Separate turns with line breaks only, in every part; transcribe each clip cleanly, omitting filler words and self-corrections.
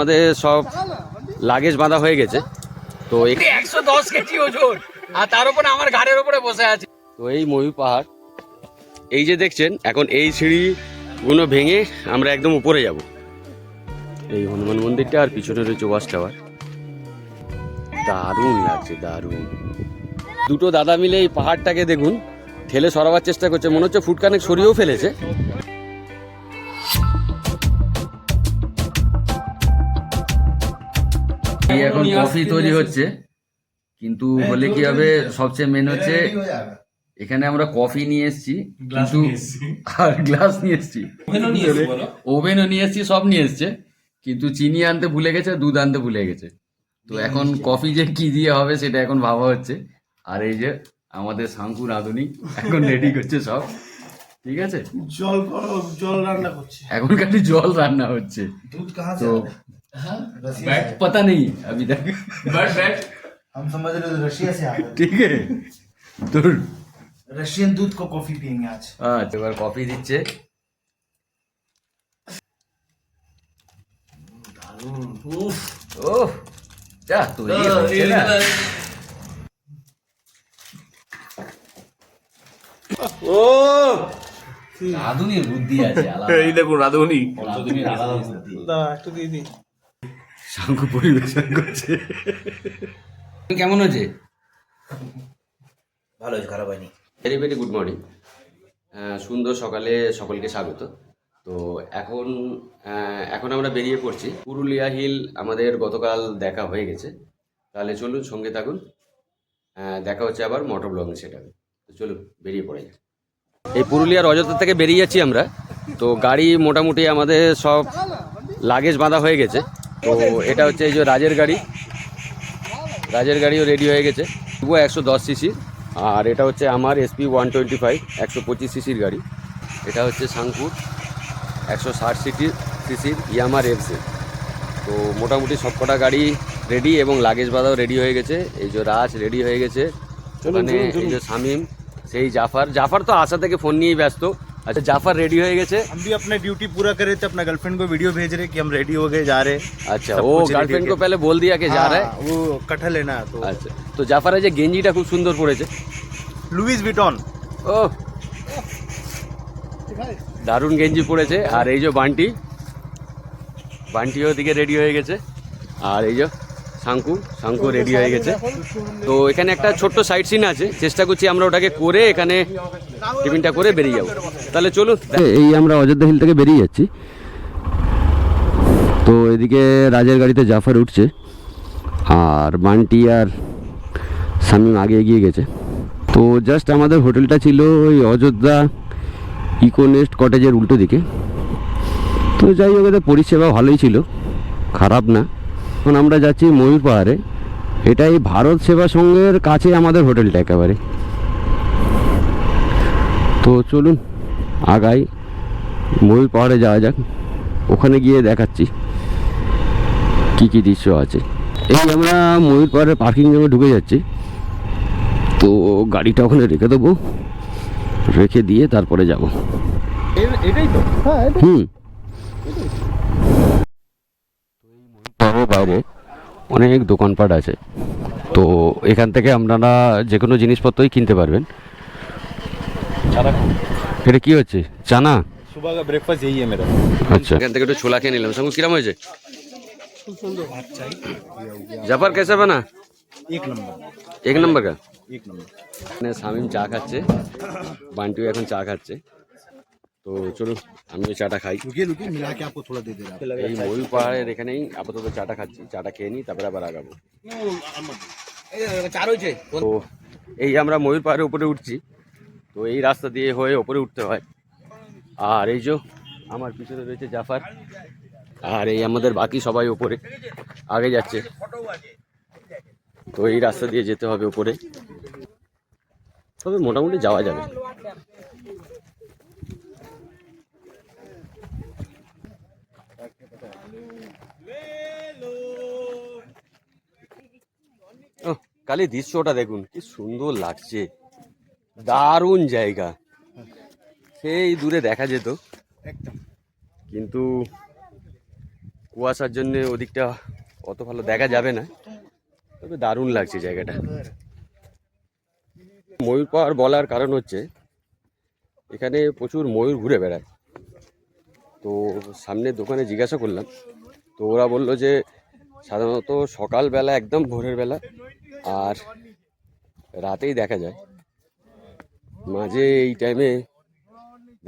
আমাদের সব লাগেজ বাঁধা হয়ে গেছে। তো 110 কেজি ওজন, আর তার উপরে আমার ঘাড়ের উপরে বসে আছে। তো এই ময়ূর পাহাড়, এই যে দেখছেন, এখন এই সিঁড়িগুলো ভেঙে আমরা একদম উপরে যাব। এই হনুমান মন্দিরটা আর পিছনে রয়েছে ওয়াচ টাওয়ার। দারুণ লাগছে, দারুণ। দুটো দাদা মিলে এই পাহাড়টাকে দেখুন ঠেলে সরাবার চেষ্টা করছে, মনে হচ্ছে ফুটকানেক সরিয়েও ফেলেছে। এখন কফি তৈরি হচ্ছে, কিন্তু হলে কি হবে, সবচেয়ে মেন হচ্ছে এখানে আমরা কফি নিয়ে এসেছি কিন্তু আর গ্লাস নিয়ে এসেছি, ওভেনও নিয়ে এসেছি, সব নিয়ে এসছে, কিন্তু চিনি আনতে ভুলে গেছে, দুধ আনতে ভুলে গেছে। তো এখন কফি যে কি দিয়ে হবে সেটা এখন ভাবা হচ্ছে। আর এই যে আমাদের শাঙ্কু রাঁধুনি এখন রেডি করছে সব, ঠিক আছে।
জল রান্না করছে
এখন খালি জল রান্না হচ্ছে।
दूध कहाँ से
तो पता नहीं अभी तक,
हम समझ रहे थे रशिया से आ गए।
ठीक है। तो
रशियन दूध को कॉफी पियेंगे आज।
আচ্ছা, এবার কফি দিচ্ছে। ওহ, যা তৈরি হচ্ছে না। ও রাধুনির বুদ্ধি আছে আলাদা।
এই দেখুন রাধুনি,
রাধুনির আলাদা বুদ্ধি।
একটু দিয়ে দিই।
শঙ্কু পরিবেশন করছে। কেমন হয়েছে?
ভালো হয়েছে, খারাপ হয়নি।
Very very good morning. সুন্দর সকালে সকলকে স্বাগত। তো এখন আমরা বেরিয়ে পড়ছি। পুরুলিয়া হিল আমাদের গতকাল দেখা হয়ে গেছে, তাহলে চলুন সঙ্গে থাকুন। দেখা হচ্ছে আবার মোটর ব্লগিং সেটাবে। তো চলুন বেরিয়ে পড়ে যাই। এই পুরুলিয়ার অযোধ্যা থেকে বেরিয়ে যাচ্ছি আমরা। তো গাড়ি মোটামুটি আমাদের সব লাগেজ বাঁধা হয়ে গেছে। তো এটা হচ্ছে এই যে রাজের গাড়িও রেডি হয়ে গেছে, 110 সিসির। আর এটা হচ্ছে আমার SP 125 125 সিসির গাড়ি। এটা হচ্ছে শাঙ্কুর 160 সিসির ইয়ামার এফসি। তো মোটামুটি সবকটা গাড়ি রেডি এবং লাগেজ বাঁধাও রেডি হয়ে গেছে। এই যে রাজ রেডি হয়ে গেছে, ওখানে এই যে শামিম, সেই জাফর তো আশা থেকে ফোন নিয়েই ব্যস্ত। अच्छा जाफर रेडी हो गए।
हम भी अपने ड्यूटी पूरा करे थे, अपना गर्लफ्रेंड को वीडियो भेज रहे कि हम रेडी हो गए, जा रहे।
अच्छा, वो गर्लफ्रेंड को पहले बोल दिया कि जा रहा है,
वो कटहल लेना तो।
अच्छा, तो जाफर है गेंजीटा खूब सुंदर पड़ेছে,
লুইস ভিটন।
ও দারুণ গেঞ্জি পড়েছে। আর এই যে বান্টিও দিকে রেডি হয়ে গেছে। আর এই যে শাঙ্কু রেডি হয়ে গেছে। তো এখানে একটা ছোট্ট সাইট সিন আছে, চেষ্টা করছি আমরা ওটাকে করে এখানে টিফিনটা করে বেরিয়ে যাবো। তাহলে চলুন, এই আমরা অযোধ্যা হিল থেকে বেরিয়ে যাচ্ছি। তো এদিকে রাজের গাড়িতে জাফর উঠছে, আর বান্টি আর শামিম আগে এগিয়ে গেছে। তো জাস্ট আমাদের হোটেলটা ছিল ওই অযোধ্যা ইকোনেস্ট কটেজের উল্টো দিকে। তো যাই হোক, এদের পরিষেবা ভালোই ছিল, খারাপ না। এখন আমরা যাচ্ছি ময়ূর পাহাড়ে। এটা এই ভারত সেবা সংঘের কাছে আমাদের হোটেলটা একেবারে। তো চলুন আগাই, ময়ূর পাহাড়ে যাওয়া যাক। ওখানে গিয়ে দেখাচ্ছি কি কি দৃশ্য আছে। এই আমরা ময়ূর পাহাড়ের পার্কিং জমে ঢুকে যাচ্ছি। তো গাড়িটা ওখানে রেখে দেবো, রেখে দিয়ে তারপরে যাব।
এটাই তো। হ্যাঁ,
বাবু অনেক দোকানপাট আছে। তো এখান থেকে আপনারা যে কোনো জিনিসপত্রই কিনতে পারবেন। এটা কি হচ্ছে? চানা?
सुबह का ब्रेकफास्ट यही है मेरा।
আচ্ছা, এখান থেকে একটু ছোলা খেয়ে নিলাম। সঙ্গে কিরম হয়েছে? জাফর कैसा बना? एक नंबर का। শামিম চা খাচ্ছে, বান্টিও এখন চা খাচ্ছে। তো চলুন আমিও চাটা খাই।
रुकिए मिला के आपको थोड़ा दे दे रहा।
এই ময়ূর পাহাড়ের এখানেই আপাতত চাটা খাচ্ছি, চাটা খেয়ে নিই, তারপরে আবার আগাবো। তো এই আমরা ময়ূর পাহাড়ের উপরে উঠছি। তো এই রাস্তা দিয়ে হয়ে উপরে উঠতে হয়। আর এই যে আমার পিছনে রয়েছে জাফর, আর এই আমাদের বাকি সবাই উপরে আগে যাচ্ছে। তো এই রাস্তা দিয়ে যেতে হবে উপরে, তবে মোটামুটি যাওয়া যাবে। কালি দৃশ্যটা দেখুন কি সুন্দর লাগছে, দারুণ জায়গা। সেই দূরে দেখা যেত, কিন্তু কুয়াশার জন্য ওদিকটা অত ভালো দেখা যাবে না, তবে দারুণ লাগছে জায়গাটা। ময়ূর পাহাড় বলার কারণ হচ্ছে এখানে প্রচুর ময়ূর ঘুরে বেড়ায়। তো সামনের দোকানে জিজ্ঞাসা করলাম, তো ওরা বললো যে সাধারণত সকালবেলা একদম ভোরের বেলা আর রাতেই দেখা যায়, মাঝে এই টাইমে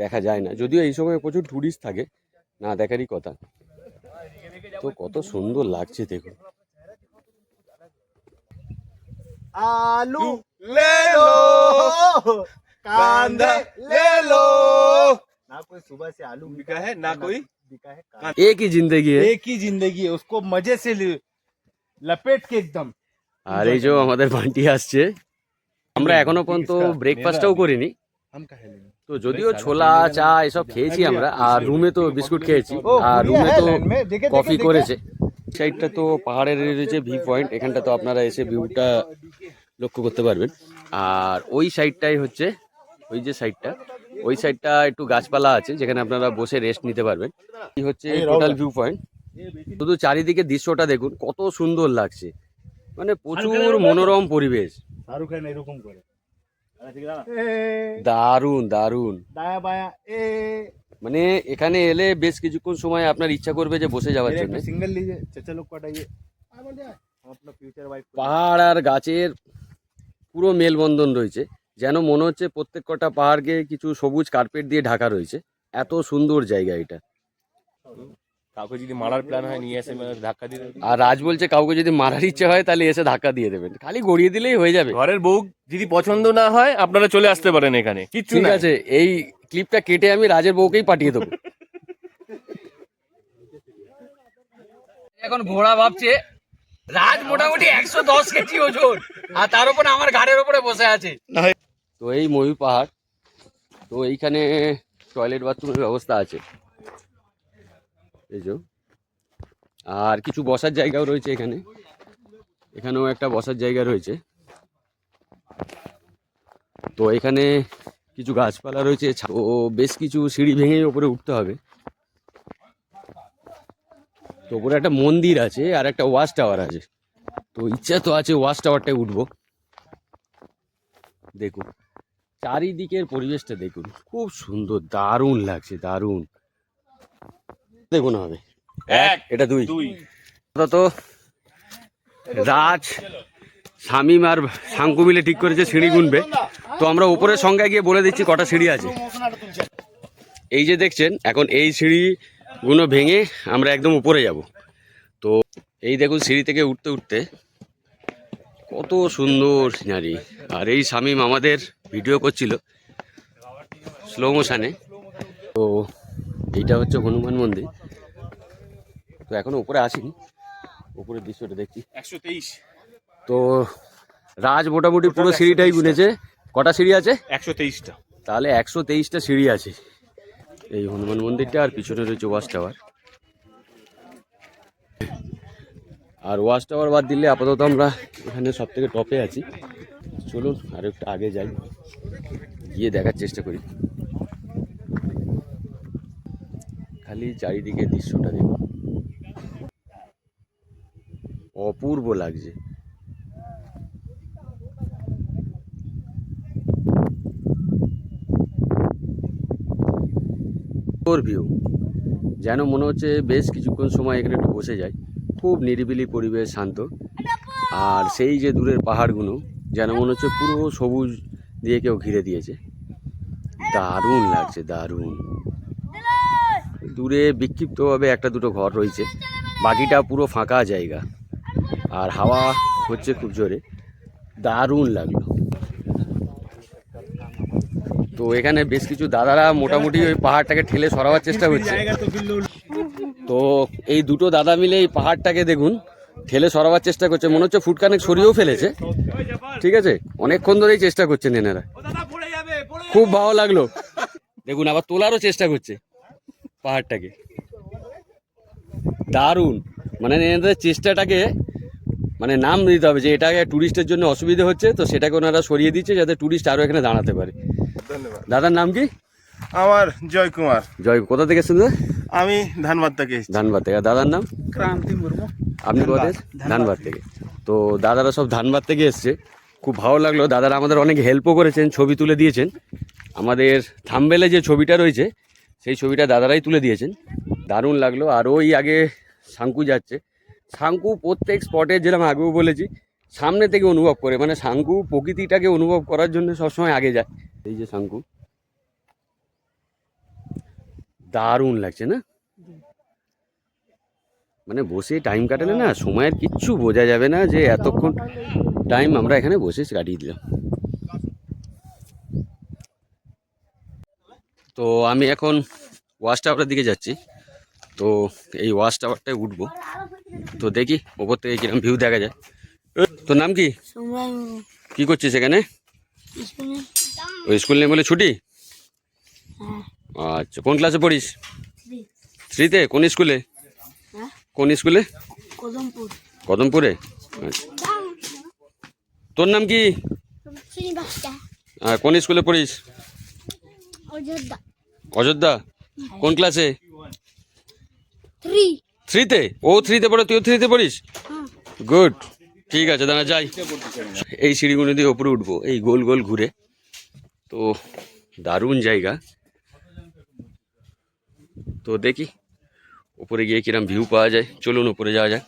দেখা যায় না। যদিও এই সময় প্রচুর টুরিস্ট থাকে, না দেখারই কথা। তো কত সুন্দর লাগছে দেখুন।
आलू ले लो, कांदे ले लो। ना कोई सुबह से आलू बिका है, ना कोई बिका है कांदा।
एक ही जिंदगी है।
एक ही जिंदगी है, उसको मजे से लपेट के एकदम।
আর এই যে আমাদের বান্টি আসছে, আমরা এখনো পর্যন্ত ব্রেকফাস্টটাও করিনি। তো যদিও ছোলা চা এসব খেয়েছি আমরা, আর রুমে তো বিস্কুট খেয়েছি, আর রুমে তো কফি করেছে। সাইডটা তো পাহাড়ের রয়েছে ভিউ পয়েন্ট, এখানটা তো আপনারা এসে ভিউটা লক্ষ্য করতে পারবেন। আর ওই সাইডটাই হচ্ছে, ওই যে সাইডটা, ওই সাইডটা একটু গাছপালা আছে যেখানে আপনারা বসে রেস্ট নিতে পারবেন। এই হচ্ছে টোটাল ভিউ পয়েন্ট। শুধু চারিদিকে দৃশ্যটা দেখুন, কত সুন্দর লাগছে, মানে প্রচুর মনোরম পরিবেশ। দারুণ দারুণ, মানে এখানে এলে বেশ কিছুক্ষণ সময় আপনার ইচ্ছা করবে যে বসে যাওয়ার জন্য। পাহাড় আর গাছের পুরো মেলবন্ধন রয়েছে, যেন মনে হচ্ছে প্রত্যেক কটা পাহাড়কে কিছু সবুজ কার্পেট দিয়ে ঢাকা রয়েছে। এত সুন্দর জায়গা এটা।
কাউকে যদি মারার প্ল্যান হয় নিয়ে এসে ধাক্কা দিয়ে দেবেন।
আর রাজ বলছে কাউকে যদি মারার ইচ্ছা হয় তাহলে এসে ধাক্কা দিয়ে দেবেন, খালি গড়িয়ে দিলেই হয়ে যাবে।
ঘরের বউ যদি পছন্দ না হয় আপনারা চলে আসতে পারেন এখানে, কিচ্ছু
ঠিক
না।
আছে, এই ক্লিপটা কেটে আমি রাজের বউকেই পাঠিয়ে দেবো। এখন ঘোড়া ভাবছে রাজ মোটামুটি 110 কেজি ওজন, আর তার উপরে আমার ঘাড়ের উপরে বসে আছে। তো এই ময়ূর পাহাড়, তো এইখানে টয়লেট বাথরুমের ব্যবস্থা আছে এই যে, আর কিছু বসার জায়গাও রয়েছে এখানে। এখানেও একটা বসার জায়গা রয়েছে। তো এখানে কিছু গাছপালা রয়েছে, ও বেশ কিছু সিঁড়ি ভেঙে উপরে উঠতে হবে। তো উপরে একটা মন্দির আছে আর একটা ওয়াচ টাওয়ার আছে, তো ইচ্ছা তো আছে ওয়াচ টাওয়ারটায় উঠবো। দেখুন চারিদিকের পরিবেশটা দেখুন, খুব সুন্দর, দারুণ লাগছে, দারুণ। দেখুন হবে
এক,
এটা দুই।
দুই।
তো রাজ, শামিম আর শাঙ্কু মিলে ঠিক করেছে সিঁড়ি গুনবে। তো আমরা উপরের সংখ্যায় গিয়ে বলে দিচ্ছি কটা সিঁড়ি আছে। এই যে দেখছেন, এখন এই সিঁড়িগুলো ভেঙে আমরা একদম উপরে যাব। তো এই দেখুন সিঁড়ি থেকে উঠতে উঠতে কত সুন্দর সিনারি। আর এই শামিম আমাদের ভিডিও করছিল স্লো মোশনে। তো এইটা হচ্ছে হনুমান মন্দির। তো এখনো উপরে আসিনি, উপরের দৃশ্যটা দেখছি।
123।
তো রাজ মোটামুটি পুরো সিঁড়িটাই গুনেছে। কটা সিঁড়ি আছে?
123টা।
তাহলে 123টা সিঁড়ি আছে এই হনুমান মন্দিরটা, আর পিছনে রয়েছে ওয়াচ টাওয়ার। আর ওয়াচ টাওয়ার বাদ দিলে আপাতত আমরা এখানে সব থেকে টপে আছি। চলুন আর একটু আগে যাই, গিয়ে দেখার চেষ্টা করি। খালি চারিদিকে দৃশ্যটা দেখুন, অপূর্ব লাগছে। ভিউ যেন মনে হচ্ছে বেশ কিছুক্ষণ সময় এখানে একটু বসে যায়। খুব নিরিবিলি পরিবেশ, শান্ত। আর সেই যে দূরের পাহাড়গুলো যেন মনে হচ্ছে পুরো সবুজ দিয়ে কেউ ঘিরে দিয়েছে। দারুণ লাগছে, দারুণ। দূরে বিক্ষিপ্তভাবে একটা দুটো ঘর রয়েছে, বাকিটা পুরো ফাঁকা জায়গা। আর হাওয়া হচ্ছে খুব জোরে, দারুণ লাগলো। তো এখানে বেশ কিছু দাদারা মোটামুটি ওই পাহাড়টাকে ঠেলে সরাবার চেষ্টা করছে। তো এই দুটো দাদা মিলে এই পাহাড়টাকে দেখুন ঠেলে সরাবার চেষ্টা করছে, মনে হচ্ছে ফুটকানেক সরিয়েও ফেলেছে। ঠিক আছে, অনেকক্ষণ ধরেই চেষ্টা করছেন এনারা, খুব ভালো লাগলো। দেখুন আবার তোলারও চেষ্টা করছে পাহাড়টাকে, দারুণ। মানে এনাদের চেষ্টাটাকে মানে নাম দিতে হবে যে এটাকে টুরিস্টের জন্য অসুবিধা হচ্ছে, তো সেটাকে ওনারা সরিয়ে দিচ্ছে যাতে টুরিস্ট আরও এখানে দাঁড়াতে পারে। দাদার নাম কি?
আমার জয় কুমার।
জয়, কোথা থেকে এসেছেন দাদা?
আমি ধানবাদ থেকে এসেছি।
ধানবাদ থেকে। আর দাদার নাম?
ক্রান্তি মুর্মু।
আপনি কোথা থেকে? ধানবাদ থেকে। তো দাদারা সব ধানবাদ থেকে এসছে, খুব ভালো লাগলো। দাদারা আমাদের অনেক হেল্পও করেছেন, ছবি তুলে দিয়েছেন। আমাদের থাম্বনেলে যে ছবিটা রয়েছে সেই ছবিটা দাদারাই তুলে দিয়েছেন, দারুণ লাগলো। আর ওই আগে শাঙ্কু যাচ্ছে। শাঙ্কু প্রত্যেক স্পটে, যেরকম আগেও বলেছি, সামনে থেকে অনুভব করে, মানে শাঙ্কু প্রকৃতিটাকে অনুভব করার জন্য সবসময় আগে যায়। এই যে শাঙ্কু, দারুণ লাগছে না? মানে বসে টাইম কাটালে না সময়ের কিচ্ছু বোঝা যাবে না, যে এতক্ষণ টাইম আমরা এখানে বসে কাটিয়ে দিলাম। তো আমি এখন ওয়াচ টাওয়ারের দিকে যাচ্ছি। তো এই ওয়াচ টাওয়ারটায় উঠবো, তো দেখি ওপর থেকে কিরকম ভিউ দেখা যায়। তোর নাম কি? কি করছিস এখানে? ওই স্কুল নেই বলে ছুটি? আচ্ছা, কোন ক্লাসে পড়িস? 3-তে। কোন স্কুলে? কোন স্কুলে? কদমপুরে। আচ্ছা। তোর নাম কি? আর কোন স্কুলে পড়িস? অযোধ্যা। কোন ক্লাসে? 3-তে। ও 3-তে পড়ে, তুইও 3-তে পড়িস? গুড, ঠিক আছে, দাঁড়া যাই। এই সিঁড়িগুলো দিয়ে ওপরে উঠবো, এই গোল গোল ঘুরে। তো দারুণ জায়গা। তো দেখি উপরে গিয়ে কিরম ভিউ পাওয়া যায়। চলুন উপরে যাওয়া যাক।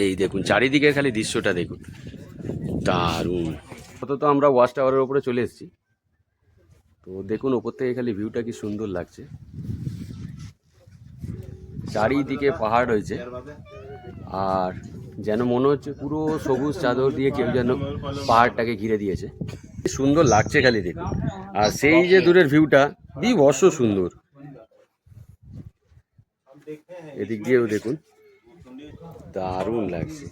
এই দেখুন চারিদিকে খালি দৃশ্যটা দেখুন, দারুণ। তো আমরা ওয়াচ টাওয়ারের উপরে চলে এসেছি। তো দেখুন ওপর থেকে খালি ভিউটা কি সুন্দর লাগছে। চারিদিকে পাহাড় রয়েছে, আর যেন মনে হচ্ছে পুরো সবুজ চাদর দিয়ে কেউ যেন পাহাড়টাকে ঘিরে দিয়েছে। সুন্দর লাগছে খালি দেখুন। আর সেই যে দূরের ভিউটা বিভৎস সুন্দর। এদিক দিয়েও দেখুন, দারুণ লাগছে,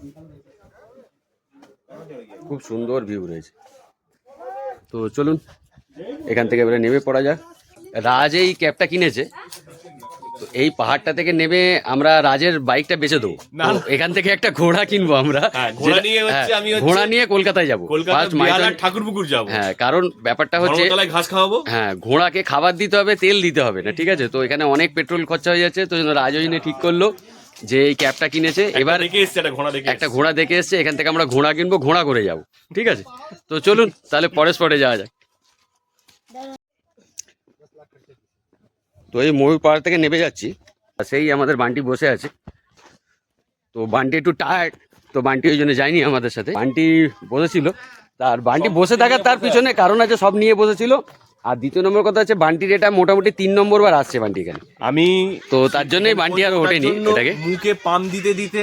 খুব সুন্দর ভিউ রয়েছে। তো চলুন এখান থেকে এবারে নেমে পড়া যাক। রাজ এই ক্যাবটা কিনেছে, তো এই পাহাড়টা থেকে নেমে আমরা রাজের বাইকটা বেচে দেবো। এখান থেকে একটা ঘোড়া কিনবো আমরা, ঘোড়া নিয়ে কলকাতায় যাবো,
ঠাকুরপুকুর যাবো।
হ্যাঁ, কারণ ব্যাপারটা হচ্ছে
ঘাস খাওয়াবো।
হ্যাঁ, ঘোড়াকে খাবার দিতে হবে, তেল দিতে হবে না, ঠিক আছে? তো এখানে অনেক পেট্রোল খরচা হয়ে যাচ্ছে, তো রাজ ওই নিয়ে ঠিক করলো যে এই ক্যাবটা কিনেছে। এবার একটা ঘোড়া দেখে এসছে, এখান থেকে আমরা ঘোড়া কিনবো, ঘোড়া করে যাবো, ঠিক আছে? তো চলুন তাহলে পরের স্পটে যাওয়া যায়। তো এই ময়ূর পাহাড় থেকে নেমে যাচ্ছি, সেই আমাদের বান্টি বসে আছে। তো বান্টি একটু টায়ার্ড, তো বান্টি ওই জন্য যায়নি আমাদের সাথে। বান্টি বসেছিল, তার বান্টি বসে থাকার তার পিছনে কারণ আছে, সব নিয়ে বসেছিল। আর দ্বিতীয় নম্বর কথা হচ্ছে বান্টির এটা মোটামুটি 3 নম্বর বার আসছে বান্টি এখানে।
আমি
তো তার জন্যই বান্টি আর ওঠেনি এটাকে।
মুখে পাম দিতে দিতে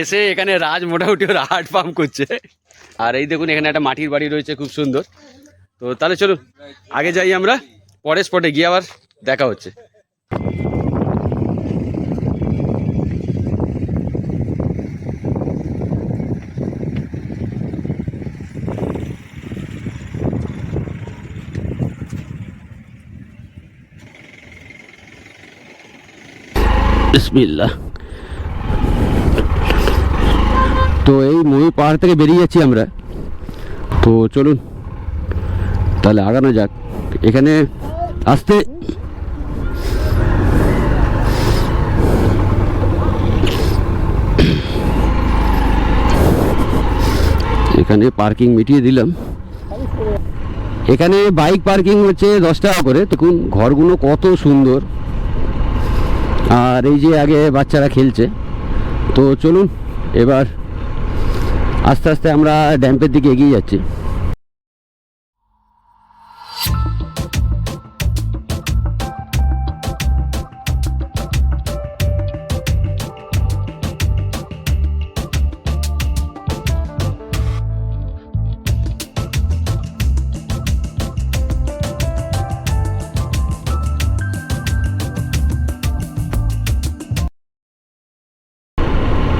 এসে এখানে রাজ মোটামুটি ওর হার্ট পাম্প করছে। আর এই দেখুন এখানে একটা মাটির বাড়ি রয়েছে, খুব সুন্দর। তো তাহলে চলুন আগে যাই, আমরা পরের স্পটে গিয়ে আবার দেখা হচ্ছে। বিসমিল্লাহ। তো এই ময়ূর পাহাড় থেকে বেরিয়ে যাচ্ছি আমরা। তো চলুন তাহলে আগানো যাক। এখানে আসতে এখানে পার্কিং মিটিয়ে দিলাম। এখানে বাইক পার্কিং হচ্ছে 10 টাকা করে। দেখুন ঘরগুলো কত সুন্দর, আর এই যে আগে বাচ্চারা খেলছে। তো চলুন এবার আস্তে আস্তে আমরা ড্যাম্পের দিকে এগিয়ে যাচ্ছি।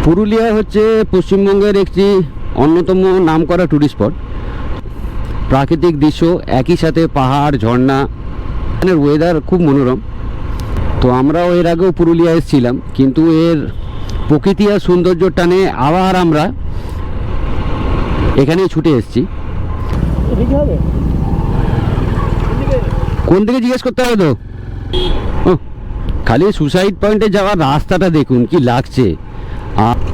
পুরুলিয়া হচ্ছে পশ্চিমবঙ্গের একটি অন্যতম নামকরা ট্যুরিস্ট স্পট। প্রাকৃতিক দৃশ্য, একই সাথে পাহাড়, ঝর্ণা, এখানের ওয়েদার খুব মনোরম। তো আমরাও এর আগেও পুরুলিয়া এসেছিলাম, কিন্তু এর প্রকৃতি আর সৌন্দর্য টানে আবার আমরা এখানেই ছুটে এসেছি।
কোন দিকে জিজ্ঞেস করতে হবে তো? ও, খালি সুসাইড পয়েন্টে যাওয়ার রাস্তাটা দেখুন কি লাগছে,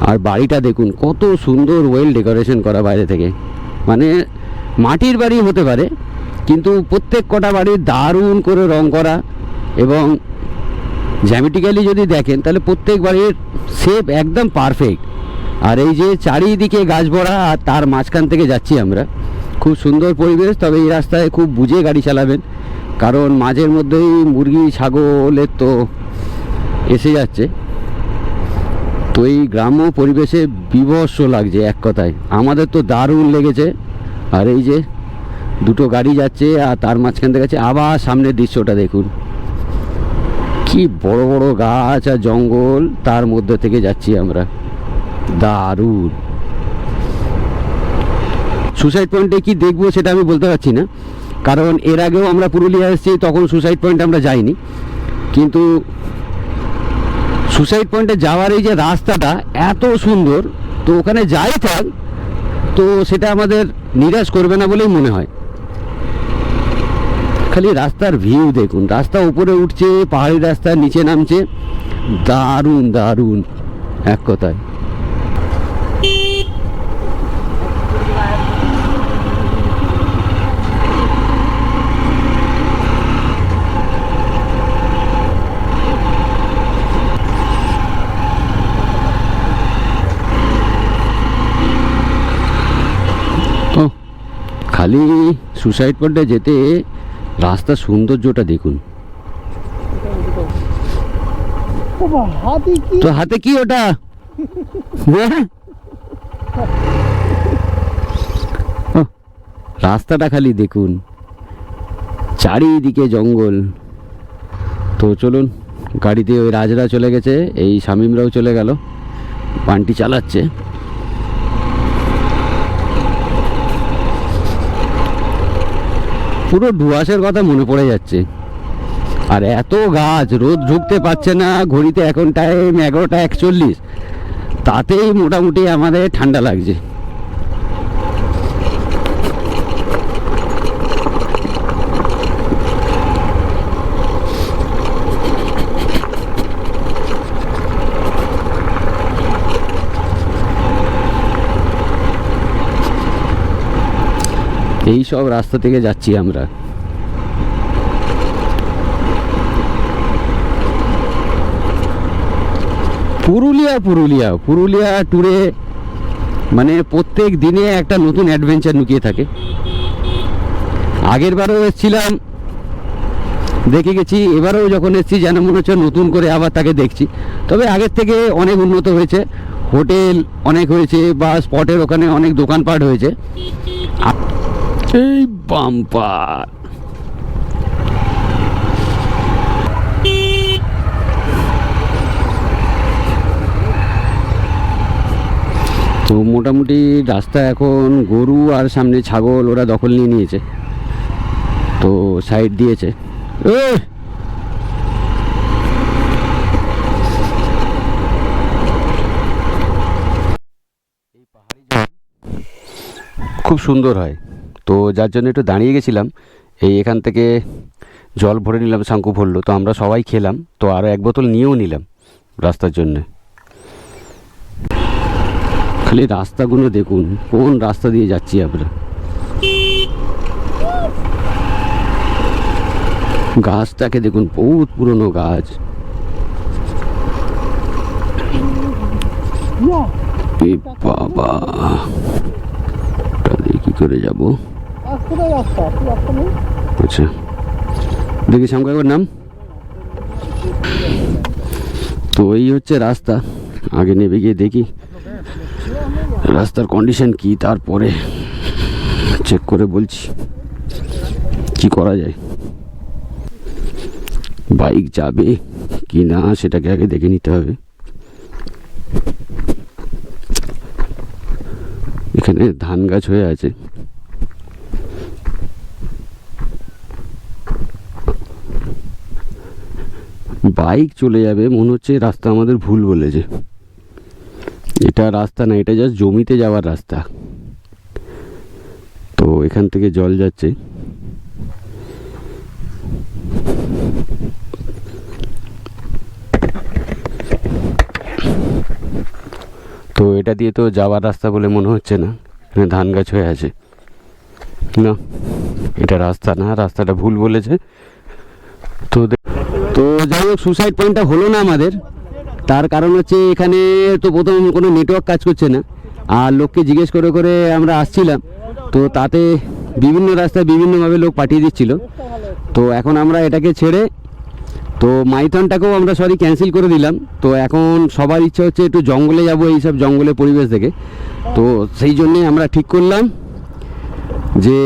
আর বাড়িটা দেখুন কত সুন্দর ওয়েল ডেকোরেশন করা বাইরে থেকে। মানে মাটির বাড়ি হতে পারে, কিন্তু প্রত্যেক কটা বাড়ির দারুণ করে রং করা, এবং জ্যামিটিক্যালি যদি দেখেন তাহলে প্রত্যেক বাড়ির শেপ একদম পারফেক্ট। আর এই যে চারিদিকে গাছ ভরা, আর তার মাঝখান থেকে যাচ্ছি আমরা, খুব সুন্দর পরিবেশ। তবে এই রাস্তায় খুব বুঝে গাড়ি চালাবেন, কারণ মাঝের মধ্যেই মুরগি ছাগলের তো এসে যাচ্ছে। তো এই গ্রাম্য পরিবেশে বিভৎস লাগছে এক কথায়, আমাদের তো দারুণ লেগেছে। আর এই যে দুটো গাড়ি যাচ্ছে, আর তার মাঝখান থেকে যাচ্ছে। আবার সামনের দৃশ্যটা দেখুন, কি বড় বড় গাছ আর জঙ্গল, তার মধ্যে থেকে যাচ্ছি আমরা, দারুণ। সুসাইড পয়েন্টে কি দেখবো সেটা আমি বলতে পারছি না, কারণ এর আগেও আমরা পুরুলিয়া এসেছি, তখন সুসাইড পয়েন্ট আমরা যাইনি। কিন্তু সুসাইড পয়েন্টে যাওয়ার এই যে রাস্তাটা এত সুন্দর, তো ওখানে যাই থাক তো সেটা আমাদের নিরাশ করবে না বলেই মনে হয়। খালি রাস্তার ভিউ দেখুন, রাস্তা উপরে উঠছে, পাহাড়ি রাস্তা নিচে নামছে, দারুণ দারুণ এক কথায়। খালি সুসাইড পয়েন্টে যেতে রাস্তার সৌন্দর্যটা দেখুন। তো হাতে কি ওটা? রাস্তাটা খালি দেখুন, চারিদিকে জঙ্গল। তো চলুন, গাড়িতে ওই রাজরা চলে গেছে, এই শামিমরাও চলে গেল, বানটি চালাচ্ছে। পুরো ডুয়াসের কথা মনে পড়ে যাচ্ছে। আর এত গাছ, রোদ ঢুকতে পারছে না। ঘড়িতে এখন টাইম 11:41, তাতেই মোটামুটি আমাদের ঠান্ডা লাগছে। এই সব রাস্তা থেকে যাচ্ছি আমরা। পুরুলিয়া ট্যুরে মানে প্রত্যেক দিনে একটা নতুন অ্যাডভেঞ্চার লুকিয়ে থাকে। আগের বারও এসেছিলাম, দেখে গেছি, এবারেও যখন এসেছি যেন মনে হচ্ছে নতুন করে আবার তাকে দেখছি। তবে আগের থেকে অনেক উন্নত হয়েছে, হোটেল অনেক হয়েছে, বা স্পটের ওখানে অনেক দোকানপাট হয়েছে। এই বাম্পার, তো মোটামুটি রাস্তা এখন গরু আর সামনে ছাগল ওরা দখল নিয়ে নিয়েছে, তো সাইড দিয়েছে। খুব সুন্দর হয়, তো যার জন্য একটু দাঁড়িয়ে গেছিলাম। এখান থেকে জল ভরে নিলাম, শাঙ্কু ভরলো, তো আমরা সবাই খেলাম, তো আরও এক বোতল নিয়েও নিলাম রাস্তার জন্যে। খালি রাস্তাগুলো দেখুন, কোন রাস্তা দিয়ে যাচ্ছি আমরা। গাছটাকে দেখুন, বহুত পুরনো গাছ। বাবা, কি করে যাব? আচ্ছা দেখি সামনে একবার নাম। তো এই হচ্ছে রাস্তা, আগে নেমে গিয়ে দেখি রাস্তার কন্ডিশন কি, তারপরে চেক করে বলছি কি করা যায়। বাইক যাবে কি না সেটাকে আগে দেখে নিতে হবে। এখানে ধান গাছ হয়ে আছে, বাইক চলে যাবে মনে হচ্ছে। রাস্তা আমাদের ভুল বলেছে, এটা রাস্তা না, এটা জাস্ট জমিতে যাওয়ার রাস্তা। তো এখান থেকে জল যাচ্ছে। তো এটা দিয়ে তো যাওয়ার রাস্তা বলে মনে হচ্ছে না, এখানে ধান গাছ হয়ে আছে। না, এটা রাস্তা না, রাস্তাটা ভুল বলেছে। তো যাই হোক, সুসাইড পয়েন্টটা হলো না আমাদের। তার কারণ হচ্ছে এখানে তো প্রথম কোনো নেটওয়ার্ক কাজ করছে না, আর লোককে জিজ্ঞেস করে করে আমরা আসছিলাম, তো তাতে বিভিন্ন রাস্তায় বিভিন্নভাবে লোক পাঠিয়ে দিচ্ছিল। তো এখন আমরা এটাকে ছেড়ে তো মাইথনটাকেও আমরা ক্যান্সেল করে দিলাম। তো এখন সবার ইচ্ছা হচ্ছে একটু জঙ্গলে যাব, এইসব জঙ্গলের পরিবেশ দেখে। তো সেই জন্যে আমরা ঠিক করলাম যে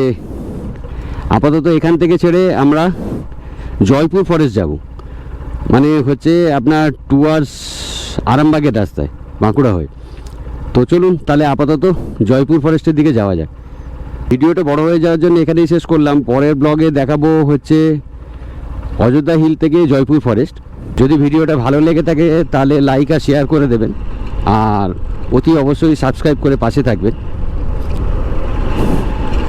আপাতত এখান থেকে ছেড়ে আমরা জয়পুর ফরেস্ট যাব, মানে হচ্ছে আপনার টুয়ার্ডস আরামবাগের রাস্তায়, বাঁকুড়া হয়ে। তো চলুন তাহলে আপাতত জয়পুর ফরেস্টের দিকে যাওয়া যায়। ভিডিওটা বড় হয়ে যাওয়ার জন্য এখানেই শেষ করলাম। পরের ব্লগে দেখাবো হচ্ছে অযোধ্যা হিল থেকে জয়পুর ফরেস্ট। যদি ভিডিওটা ভালো লেগে থাকে তাহলে লাইক আর শেয়ার করে দেবেন, আর অতি অবশ্যই সাবস্ক্রাইব করে পাশে থাকবেন।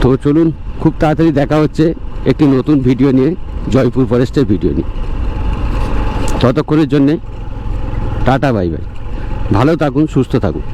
তো চলুন, খুব তাড়াতাড়ি দেখা হচ্ছে একটি নতুন ভিডিও নিয়ে, জয়পুর ফরেস্টের ভিডিও নিয়ে। ততক্ষণের জন্যে টাটা, বাই বাই। ভালো থাকুন, সুস্থ থাকুন।